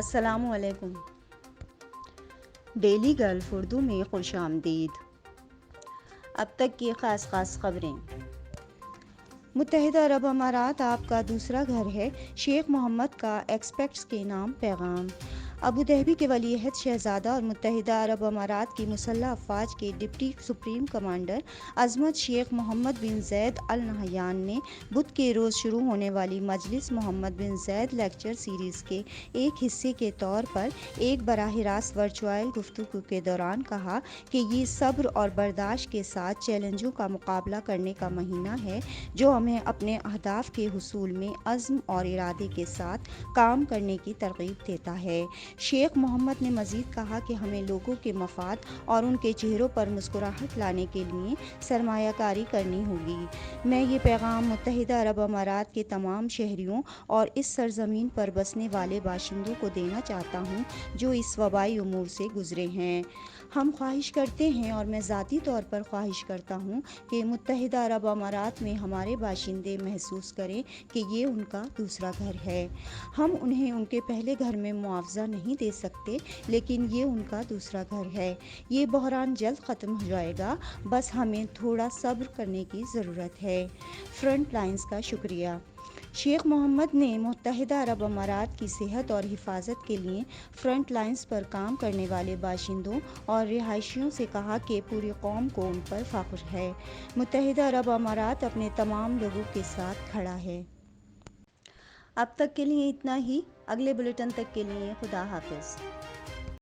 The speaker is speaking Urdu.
السلام علیکم۔ ڈیلی گلف اردو میں خوش آمدید۔ اب تک کی خاص خبریں۔ متحدہ عرب امارات آپ کا دوسرا گھر ہے، شیخ محمد کا ایکسپیکٹس کے نام پیغام۔ ابو ظہبی کے ولی عہد شہزادہ اور متحدہ عرب امارات کی مسلح افواج کے ڈپٹی سپریم کمانڈر عظمت شیخ محمد بن زید ال نہیان نے بدھ کے روز شروع ہونے والی مجلس محمد بن زید لیکچر سیریز کے ایک حصے کے طور پر ایک براہ راست ورچوئل گفتگو کے دوران کہا کہ یہ صبر اور برداشت کے ساتھ چیلنجوں کا مقابلہ کرنے کا مہینہ ہے جو ہمیں اپنے اہداف کے حصول میں عزم اور ارادے کے ساتھ کام کرنے کی ترغیب دیتا ہے۔ شیخ محمد نے مزید کہا کہ ہمیں لوگوں کے مفاد اور ان کے چہروں پر مسکراہٹ لانے کے لیے سرمایہ کاری کرنی ہوگی۔ میں یہ پیغام متحدہ عرب امارات کے تمام شہریوں اور اس سرزمین پر بسنے والے باشندوں کو دینا چاہتا ہوں جو اس وبائی امور سے گزرے ہیں۔ ہم خواہش کرتے ہیں اور میں ذاتی طور پر خواہش کرتا ہوں کہ متحدہ عرب امارات میں ہمارے باشندے محسوس کریں کہ یہ ان کا دوسرا گھر ہے۔ ہم انہیں ان کے پہلے گھر میں معاوضہ نہیں دے سکتے، لیکن یہ ان کا دوسرا گھر ہے۔ یہ بحران جلد ختم ہو جائے گا، بس ہمیں تھوڑا صبر کرنے کی ضرورت ہے۔ فرنٹ لائنز کا شکریہ۔ شیخ محمد نے متحدہ عرب امارات کی صحت اور حفاظت کے لیے فرنٹ لائنز پر کام کرنے والے باشندوں اور رہائشیوں سے کہا کہ پوری قوم کو ان پر فخر ہے۔ متحدہ عرب امارات اپنے تمام لوگوں کے ساتھ کھڑا ہے۔ اب تک کے لیے اتنا ہی۔ اگلے بلیٹن تک کے لیے خدا حافظ۔